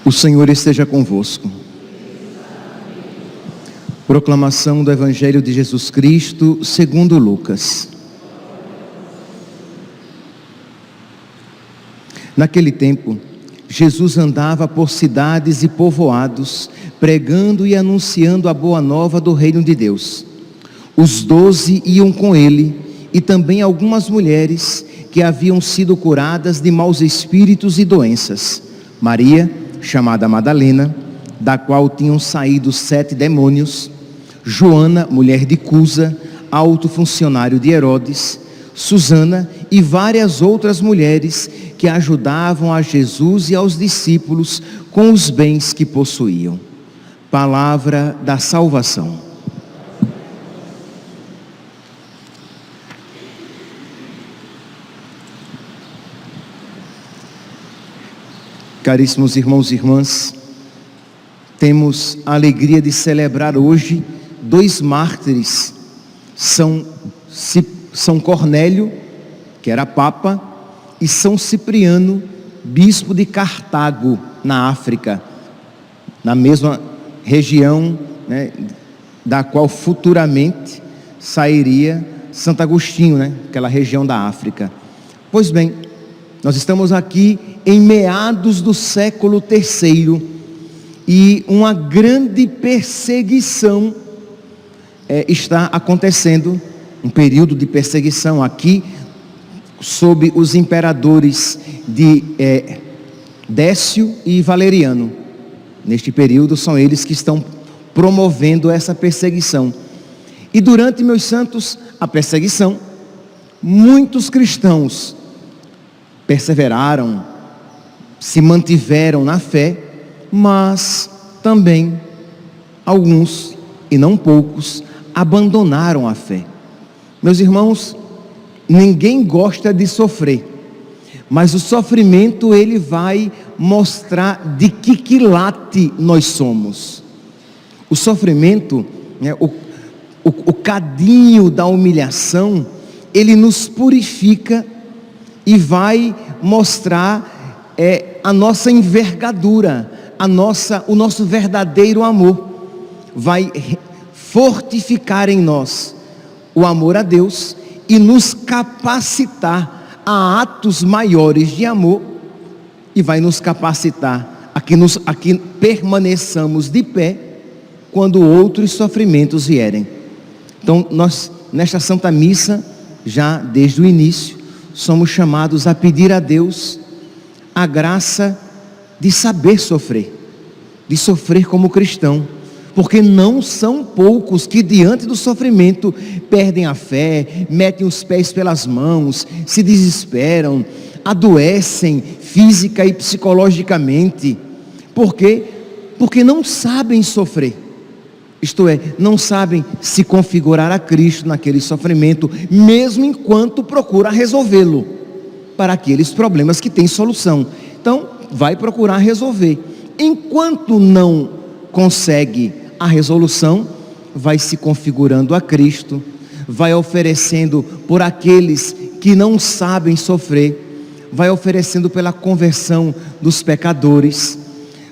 O Senhor esteja convosco. Proclamação do Evangelho de Jesus Cristo segundo Lucas. Naquele tempo, Jesus andava por cidades e povoados, pregando e anunciando a boa nova do reino de Deus. Os 12 iam com ele, e também algumas mulheres que haviam sido curadas de maus espíritos e doenças. Maria, chamada Madalena, da qual tinham saído 7 demônios, Joana, mulher de Cusa, alto funcionário de Herodes, Susana e várias outras mulheres que ajudavam a Jesus e aos discípulos com os bens que possuíam. Palavra da salvação. Caríssimos irmãos e irmãs, temos a alegria de celebrar hoje 2 mártires, São Cornélio, que era papa, e São Cipriano, bispo de Cartago, na África, na mesma região, né, da qual futuramente sairia Santo Agostinho, né, aquela região da África. Pois bem, nós estamos aqui em meados do século III e uma grande perseguição está acontecendo, um período de perseguição aqui sob os imperadores de Décio e Valeriano. Neste período são eles que estão promovendo essa perseguição. E durante, meus santos, a perseguição, muitos cristãos perseveraram, se mantiveram na fé, mas também alguns, e não poucos, abandonaram a fé. Meus irmãos, ninguém gosta de sofrer, mas o sofrimento ele vai mostrar de que quilate nós somos. O sofrimento, né, o cadinho da humilhação, ele nos purifica e vai mostrar a nossa envergadura, o nosso verdadeiro amor. Vai fortificar em nós o amor a Deus e nos capacitar a atos maiores de amor, e vai nos capacitar a que permaneçamos de pé quando outros sofrimentos vierem. Então nós, nesta Santa Missa, já desde o início, somos chamados a pedir a Deus a graça de saber sofrer, de sofrer como cristão, porque não são poucos que diante do sofrimento perdem a fé, metem os pés pelas mãos, se desesperam, adoecem física e psicologicamente. Por quê? Porque não sabem sofrer, isto é, não sabem se configurar a Cristo naquele sofrimento, mesmo enquanto procura resolvê-lo, para aqueles problemas que têm solução. Então, vai procurar resolver. Enquanto não consegue a resolução, vai se configurando a Cristo, vai oferecendo por aqueles que não sabem sofrer, vai oferecendo pela conversão dos pecadores,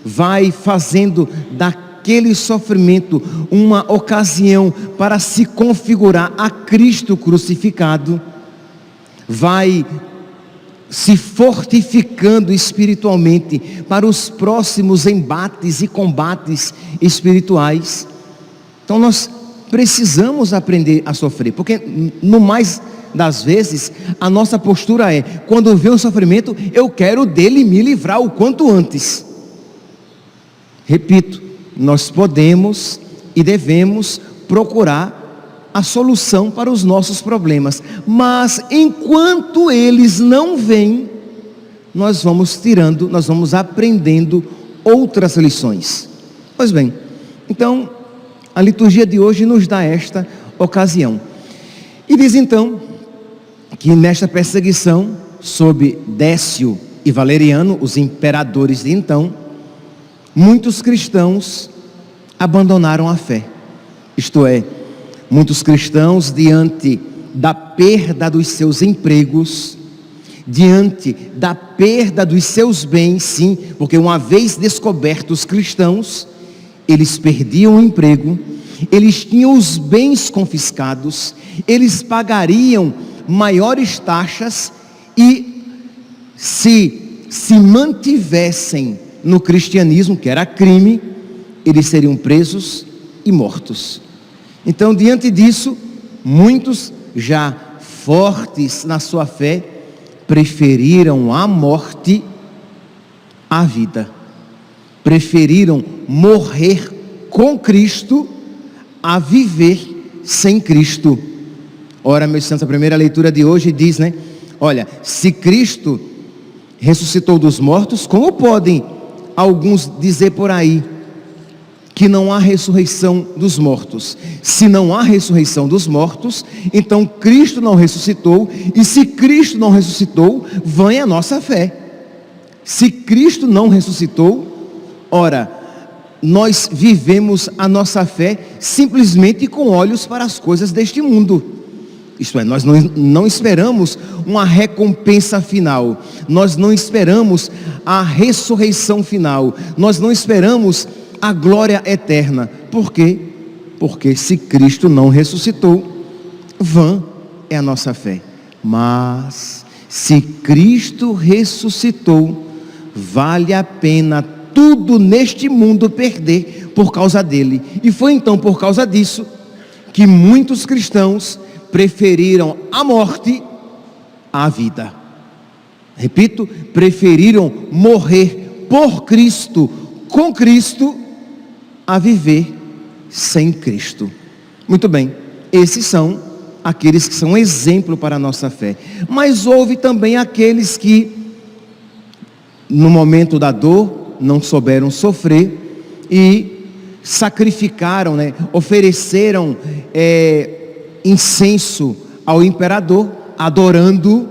vai fazendo daquele sofrimento uma ocasião para se configurar a Cristo crucificado, vai se fortificando espiritualmente para os próximos embates e combates espirituais. Então nós precisamos aprender a sofrer, porque no mais das vezes a nossa postura é: quando vê o sofrimento, eu quero dele me livrar o quanto antes. Repito, nós podemos e devemos procurar a solução para os nossos problemas, mas enquanto eles não vêm, nós vamos aprendendo outras lições. Pois bem, então a liturgia de hoje nos dá esta ocasião, e diz então que nesta perseguição sob Décio e Valeriano, os imperadores de então, muitos cristãos abandonaram a fé. Isto é, muitos cristãos, diante da perda dos seus empregos, diante da perda dos seus bens, sim, porque uma vez descobertos cristãos, eles perdiam o emprego, eles tinham os bens confiscados, eles pagariam maiores taxas e se mantivessem no cristianismo, que era crime, eles seriam presos e mortos. Então, diante disso, muitos já fortes na sua fé, preferiram a morte à vida. Preferiram morrer com Cristo a viver sem Cristo. Ora, meus santos, a primeira leitura de hoje diz, né? Olha, se Cristo ressuscitou dos mortos, como podem alguns dizer por aí que não há ressurreição dos mortos? Se não há ressurreição dos mortos, então Cristo não ressuscitou, e se Cristo não ressuscitou, vã a nossa fé. Se Cristo não ressuscitou, ora, nós vivemos a nossa fé simplesmente com olhos para as coisas deste mundo. Isto é, nós não esperamos uma recompensa final, nós não esperamos a ressurreição final, nós não esperamos a glória eterna. Por quê? Porque se Cristo não ressuscitou, vã é a nossa fé. Mas se Cristo ressuscitou, vale a pena tudo neste mundo perder por causa dele. E foi então por causa disso que muitos cristãos preferiram a morte à vida. Repito, preferiram morrer por Cristo, com Cristo, a viver sem Cristo. Muito bem, esses são aqueles que são exemplo para a nossa fé. Mas houve também aqueles que, no momento da dor, não souberam sofrer e sacrificaram, né? Ofereceram incenso ao imperador, adorando,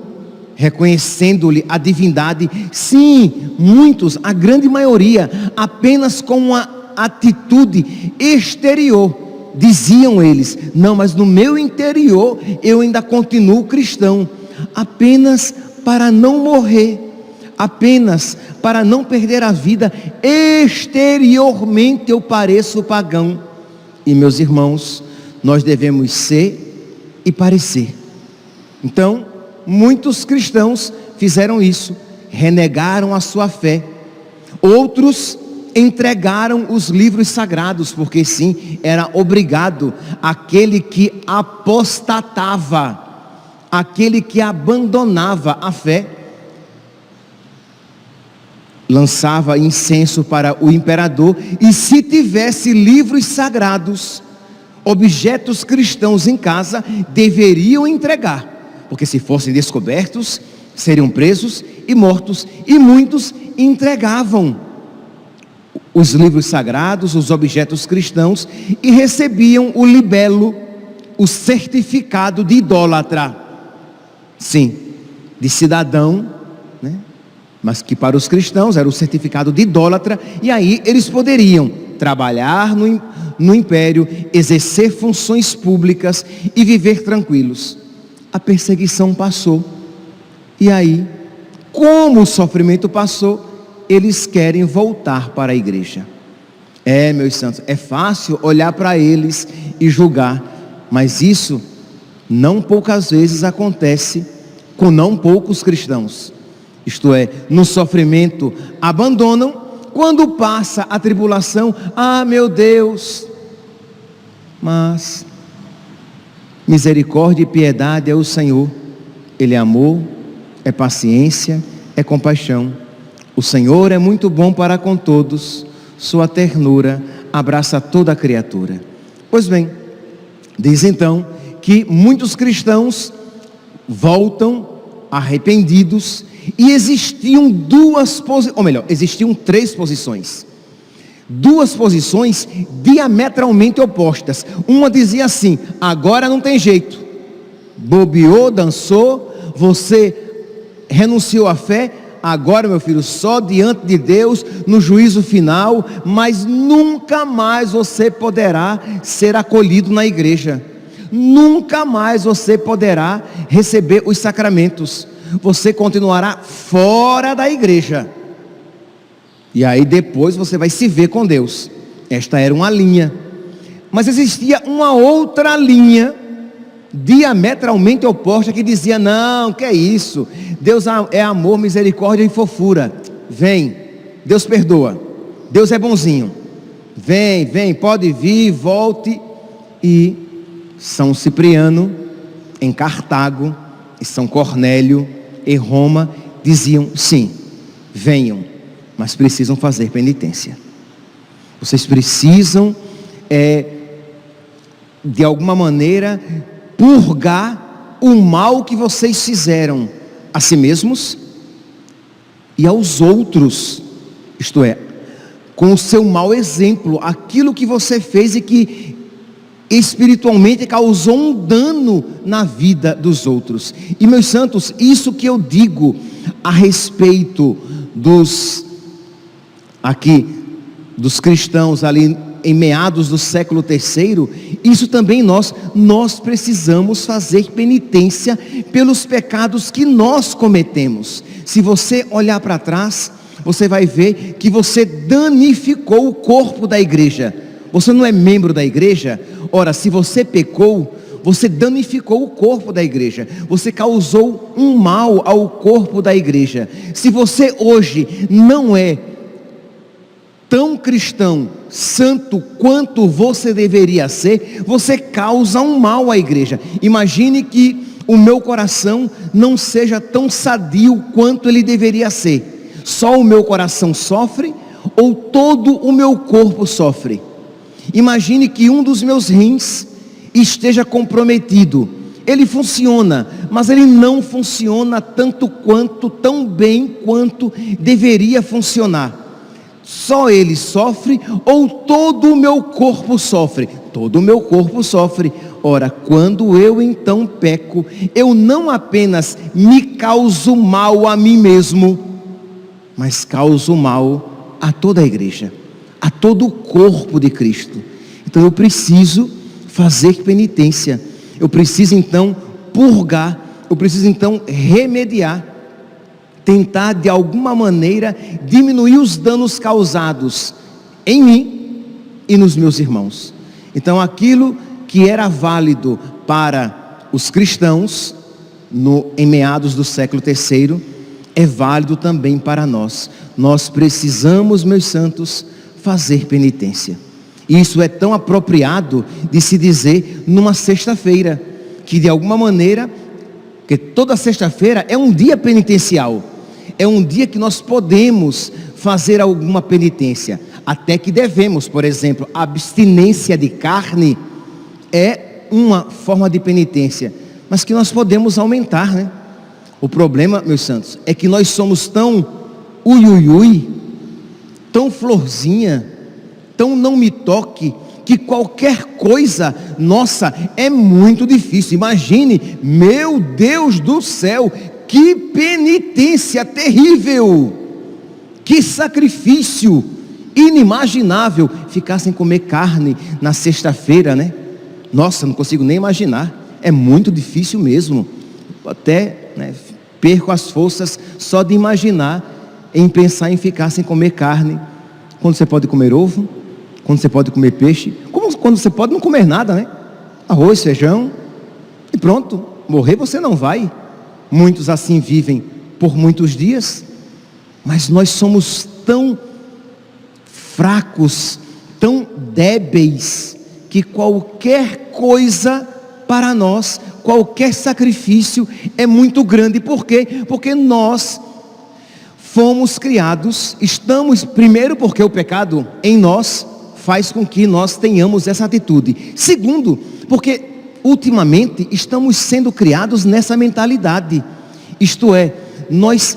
reconhecendo-lhe a divindade. Sim, muitos, a grande maioria, apenas com uma atitude exterior, diziam eles: não, mas no meu interior eu ainda continuo cristão. Apenas para não morrer, apenas para não perder a vida, exteriormente eu pareço pagão. E meus irmãos, nós devemos ser e parecer. Então, muitos cristãos fizeram isso, renegaram a sua fé. Outros entregaram os livros sagrados, porque sim, era obrigado aquele que apostatava, aquele que abandonava a fé, lançava incenso para o imperador, e se tivesse livros sagrados, objetos cristãos em casa, deveriam entregar, porque se fossem descobertos, seriam presos e mortos. E muitos entregavam os livros sagrados, os objetos cristãos, e recebiam o libelo, o certificado de idólatra. Sim, de cidadão, né? Mas que para os cristãos era o certificado de idólatra, e aí eles poderiam trabalhar no império, exercer funções públicas e viver tranquilos. A perseguição passou, e aí, como o sofrimento passou, eles querem voltar para a igreja. Meus santos, é fácil olhar para eles e julgar, mas isso não poucas vezes acontece com não poucos cristãos. Isto é, no sofrimento abandonam, quando passa a tribulação, meu Deus, mas misericórdia e piedade é o Senhor. Ele é amor, é paciência, é compaixão. O Senhor é muito bom para com todos, sua ternura abraça toda a criatura. Pois bem, diz então que muitos cristãos voltam arrependidos, e existiam existiam três posições. Duas posições diametralmente opostas. Uma dizia assim: agora não tem jeito, bobeou, dançou, você renunciou à fé, agora, meu filho, só diante de Deus, no juízo final, mas nunca mais você poderá ser acolhido na igreja. Nunca mais você poderá receber os sacramentos. Você continuará fora da igreja. E aí depois você vai se ver com Deus. Esta era uma linha. Mas existia uma outra linha, diametralmente oposta, que dizia: não, que é isso? Deus é amor, misericórdia e fofura. Vem, Deus perdoa, Deus é bonzinho. Vem, pode vir, volte. E São Cipriano, em Cartago, e São Cornélio, em Roma, diziam: sim, venham, mas precisam fazer penitência. Vocês precisam, de alguma maneira, purgar o mal que vocês fizeram a si mesmos e aos outros, isto é, com o seu mau exemplo, aquilo que você fez e que espiritualmente causou um dano na vida dos outros. E, meus santos, isso que eu digo a respeito dos cristãos ali em meados do século III, isso também nós precisamos fazer penitência pelos pecados que nós cometemos. Se você olhar para trás, você vai ver que você danificou o corpo da igreja. Você não é membro da igreja? Ora, se você pecou, você danificou o corpo da igreja, você causou um mal ao corpo da igreja. Se você hoje não é tão cristão, santo quanto você deveria ser, você causa um mal à igreja. Imagine que o meu coração não seja tão sadio quanto ele deveria ser. Só o meu coração sofre ou todo o meu corpo sofre? Imagine que um dos meus rins esteja comprometido. Ele funciona, mas ele não funciona tão bem quanto deveria funcionar. Só ele sofre ou todo o meu corpo sofre? Todo o meu corpo sofre. Ora, quando eu então peco, eu não apenas me causo mal a mim mesmo, mas causo mal a toda a igreja, a todo o corpo de Cristo. Então eu preciso fazer penitência, eu preciso então purgar, eu preciso então remediar, tentar de alguma maneira diminuir os danos causados em mim e nos meus irmãos. Então aquilo que era válido para os cristãos em meados do século III é válido também para nós. Nós precisamos, meus santos, fazer penitência. E isso é tão apropriado de se dizer numa sexta-feira, que de alguma maneira, que toda sexta-feira é um dia penitencial, é um dia que nós podemos fazer alguma penitência, até que devemos. Por exemplo, a abstinência de carne é uma forma de penitência, mas que nós podemos aumentar, né? O problema, meus santos, é que nós somos tão tão florzinha, tão não me toque, que qualquer coisa nossa é muito difícil. Imagine, meu Deus do céu, que penitência terrível, que sacrifício inimaginável, ficar sem comer carne na sexta-feira, né? Nossa, não consigo nem imaginar, é muito difícil mesmo. Até, né, perco as forças só de imaginar em pensar em ficar sem comer carne, quando você pode comer ovo, quando você pode comer peixe, quando você pode não comer nada, né? Arroz, feijão, e pronto, morrer você não vai. Muitos assim vivem por muitos dias, mas nós somos tão fracos, tão débeis, que qualquer coisa para nós, qualquer sacrifício é muito grande. Por quê? Porque nós fomos criados, primeiro porque o pecado em nós faz com que nós tenhamos essa atitude. Segundo, porque ultimamente estamos sendo criados nessa mentalidade. Isto é, nós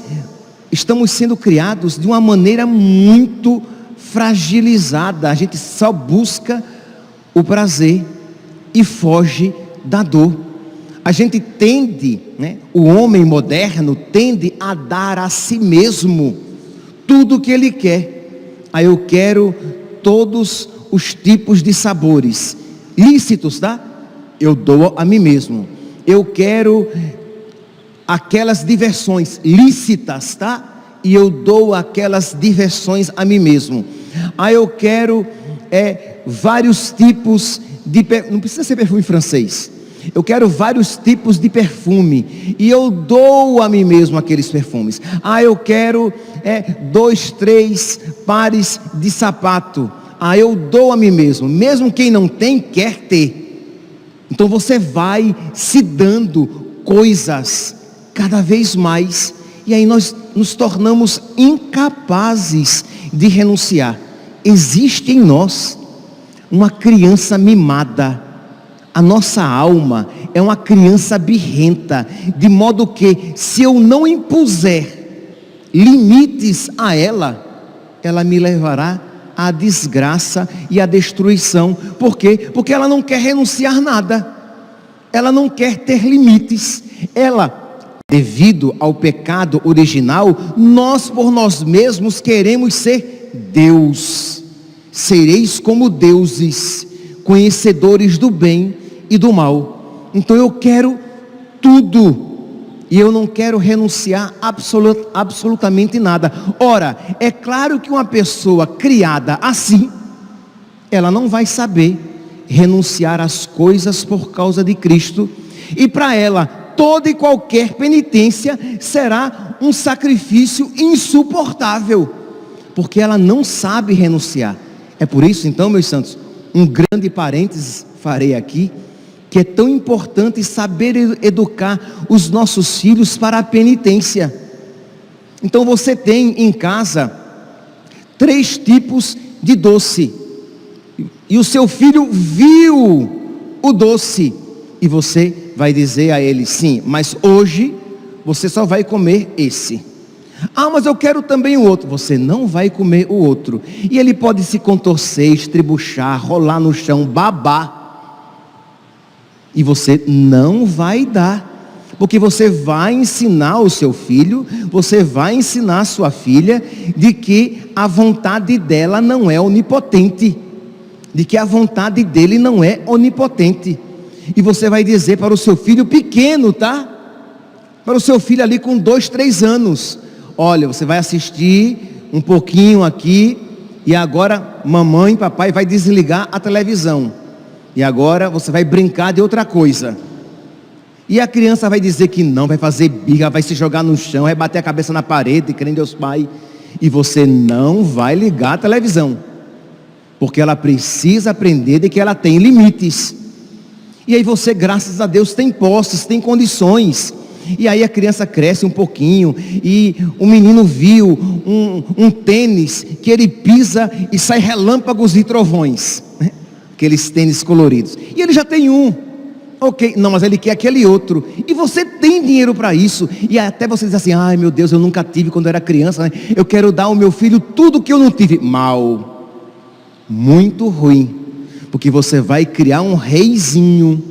estamos sendo criados de uma maneira muito fragilizada. A gente só busca o prazer e foge da dor. A gente tende, o homem moderno tende a dar a si mesmo tudo o que ele quer. Aí eu quero todos os tipos de sabores lícitos, tá? Eu dou a mim mesmo. Eu quero aquelas diversões lícitas, tá? E eu dou aquelas diversões a mim mesmo. Aí eu quero vários tipos de não precisa ser perfume francês. Eu quero vários tipos de perfume e eu dou a mim mesmo aqueles perfumes. Eu quero 2, 3 pares de sapato. Eu dou a mim mesmo. Mesmo quem não tem quer ter. Então você vai se dando coisas cada vez mais, e aí nós nos tornamos incapazes de renunciar. Existe em nós uma criança mimada. A nossa alma é uma criança birrenta, de modo que se eu não impuser limites a ela, ela me levará à desgraça e à destruição. Por quê? Porque ela não quer renunciar nada, ela não quer ter limites. Devido ao pecado original, nós por nós mesmos queremos ser Deus. Sereis como deuses, conhecedores do bem e do mal. Então eu quero tudo, e eu não quero renunciar absolutamente nada. Ora, é claro que uma pessoa criada assim, ela não vai saber renunciar às coisas por causa de Cristo, e para ela toda e qualquer penitência será um sacrifício insuportável, porque ela não sabe renunciar. É por isso então, meus santos, um grande parênteses farei aqui, que é tão importante saber educar os nossos filhos para a penitência. Então você tem em casa 3 tipos de doce, e o seu filho viu o doce, e você vai dizer a ele: sim, mas hoje você só vai comer esse. Mas eu quero também o outro. Você não vai comer o outro. E ele pode se contorcer, estribuchar, rolar no chão, babar, e você não vai dar, porque você vai ensinar o seu filho, você vai ensinar a sua filha, de que a vontade dela não é onipotente, de que a vontade dele não é onipotente. E você vai dizer para o seu filho pequeno, tá? Para o seu filho ali com 2, 3 anos: olha, você vai assistir um pouquinho aqui, e agora mamãe e papai vai desligar a televisão, e agora você vai brincar de outra coisa. E a criança vai dizer que não, vai fazer birra, vai se jogar no chão, vai bater a cabeça na parede, crendo em Deus Pai, e você não vai ligar a televisão, porque ela precisa aprender de que ela tem limites. E aí você, graças a Deus, tem posses, tem condições. E aí a criança cresce um pouquinho, e o menino viu um tênis que ele pisa e sai relâmpagos e trovões, aqueles tênis coloridos, e ele já tem um. Ok, não, mas ele quer aquele outro, e você tem dinheiro para isso, e até você diz assim: ai meu Deus, eu nunca tive quando eu era criança, né? Eu quero dar ao meu filho tudo que eu não tive. Mal, muito ruim, porque você vai criar um reizinho,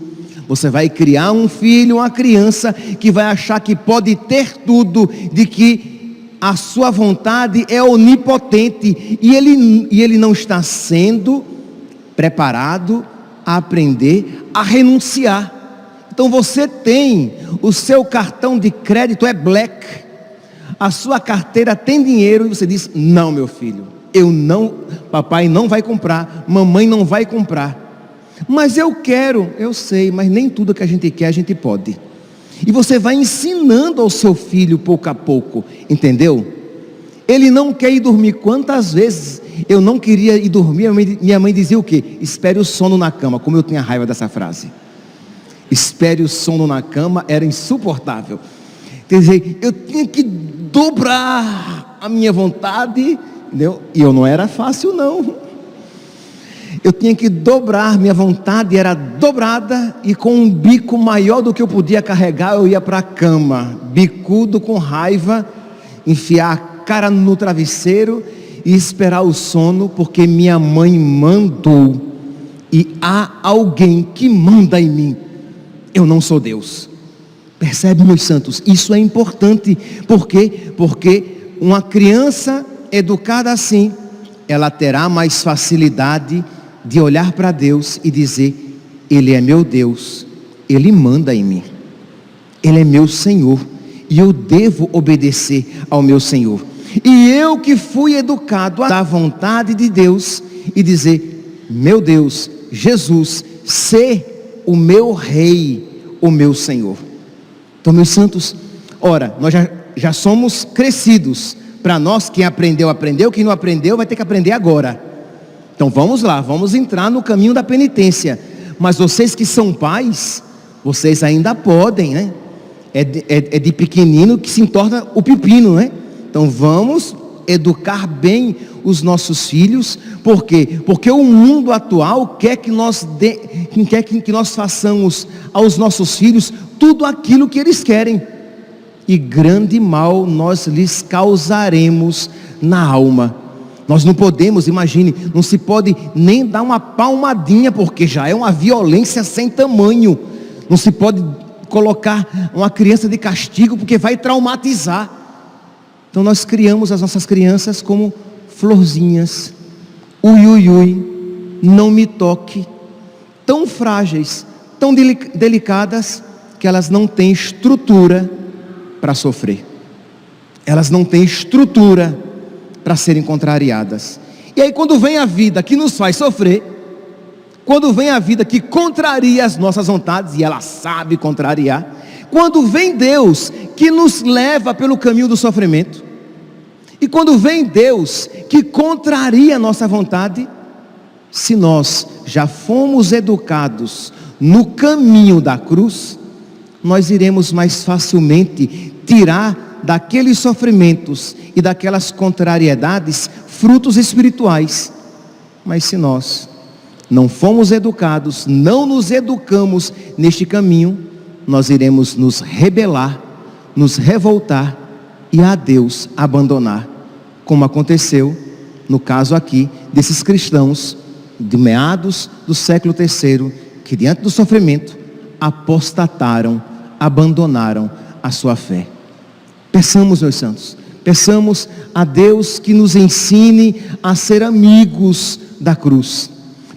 você vai criar um filho, uma criança, que vai achar que pode ter tudo, de que a sua vontade é onipotente, e ele não está sendo preparado a aprender a renunciar. Então você tem, o seu cartão de crédito é black, a sua carteira tem dinheiro, e você diz: não, meu filho, eu não, papai não vai comprar, mamãe não vai comprar. Mas eu quero, eu sei, mas nem tudo que a gente quer a gente pode. E você vai ensinando ao seu filho pouco a pouco, entendeu? Ele não quer ir dormir. Quantas vezes eu não queria ir dormir, minha mãe dizia o quê? Espere o sono na cama. Como eu tinha raiva dessa frase. Espere o sono na cama, era insuportável. Quer dizer, eu tinha que dobrar a minha vontade, entendeu? E eu não era fácil não. Eu tinha que dobrar, minha vontade era dobrada, e com um bico maior do que eu podia carregar, eu ia para a cama, bicudo, com raiva, enfiar a cara no travesseiro e esperar o sono, porque minha mãe mandou, e há alguém que manda em mim. Eu não sou Deus. Percebe, meus santos? Isso é importante. Por quê? Porque uma criança educada assim, ela terá mais facilidade de olhar para Deus e dizer: Ele é meu Deus, Ele manda em mim, Ele é meu Senhor, e eu devo obedecer ao meu Senhor. E eu que fui educado à vontade de Deus e dizer: meu Deus, Jesus, ser o meu Rei, o meu Senhor. Então, meus santos, ora, nós já somos crescidos. Para nós, quem aprendeu, aprendeu. Quem não aprendeu, vai ter que aprender agora. Então vamos lá, vamos entrar no caminho da penitência. Mas vocês que são pais, vocês ainda podem, né? É de pequenino que se entorna o pepino, né? Então vamos educar bem os nossos filhos. Por quê? Porque o mundo atual quer que nós façamos aos nossos filhos tudo aquilo que eles querem. E grande mal nós lhes causaremos na alma. Nós não podemos, imagine, não se pode nem dar uma palmadinha, porque já é uma violência sem tamanho. Não se pode colocar uma criança de castigo, porque vai traumatizar. Então nós criamos as nossas crianças como florzinhas. Ui, ui, ui, não me toque. Tão frágeis, tão delicadas, que elas não têm estrutura para sofrer. Elas não têm estrutura para serem contrariadas. E aí quando vem a vida que nos faz sofrer, quando vem a vida que contraria as nossas vontades, e ela sabe contrariar, quando vem Deus que nos leva pelo caminho do sofrimento, e quando vem Deus que contraria a nossa vontade, se nós já fomos educados no caminho da cruz, nós iremos mais facilmente tirar daqueles sofrimentos e daquelas contrariedades frutos espirituais. Mas se nós não fomos educados, não nos educamos neste caminho, nós iremos nos rebelar, nos revoltar e a Deus abandonar, como aconteceu no caso aqui desses cristãos de meados do século III, que diante do sofrimento apostataram, abandonaram a sua fé. Peçamos, meus santos, peçamos a Deus que nos ensine a ser amigos da cruz.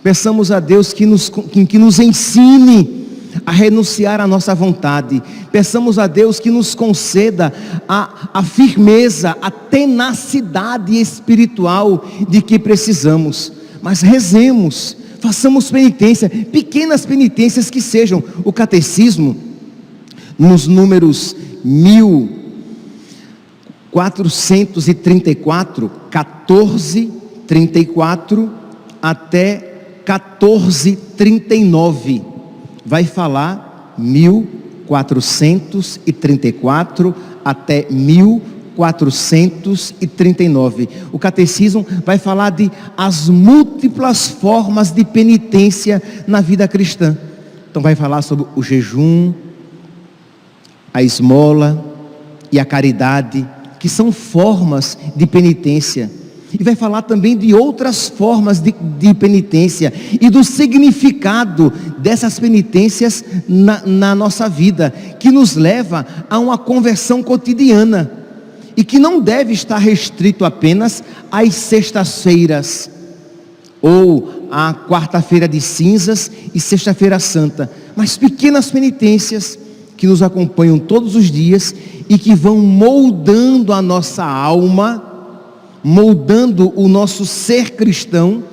Peçamos a Deus que nos ensine a renunciar à nossa vontade. Peçamos a Deus que nos conceda a firmeza, a tenacidade espiritual de que precisamos. Mas rezemos, façamos penitência, pequenas penitências que sejam. O catecismo, nos números 1434, 1434 até 1439, vai falar 1434 até 1439. O catecismo vai falar de as múltiplas formas de penitência na vida cristã. Então vai falar sobre o jejum, a esmola e a caridade, que são formas de penitência. E vai falar também de outras formas de penitência e do significado dessas penitências na nossa vida, que nos leva a uma conversão cotidiana e que não deve estar restrito apenas às sextas-feiras ou à quarta-feira de cinzas e sexta-feira santa, mas pequenas penitências que nos acompanham todos os dias e que vão moldando a nossa alma, moldando o nosso ser cristão,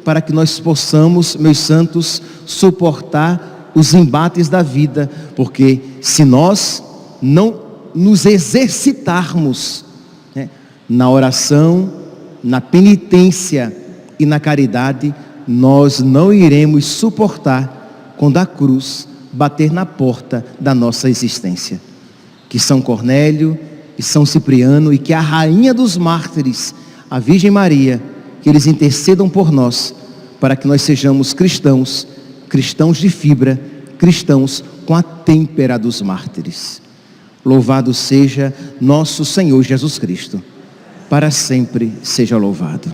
para que nós possamos, meus santos, suportar os embates da vida. Porque se nós não nos exercitarmos, né, na oração, na penitência e na caridade, nós não iremos suportar quando a cruz bater na porta da nossa existência. Que São Cornélio e São Cipriano, e que a Rainha dos Mártires, a Virgem Maria, que eles intercedam por nós, para que nós sejamos cristãos, cristãos de fibra, cristãos com a têmpera dos mártires. Louvado seja nosso Senhor Jesus Cristo, para sempre seja louvado.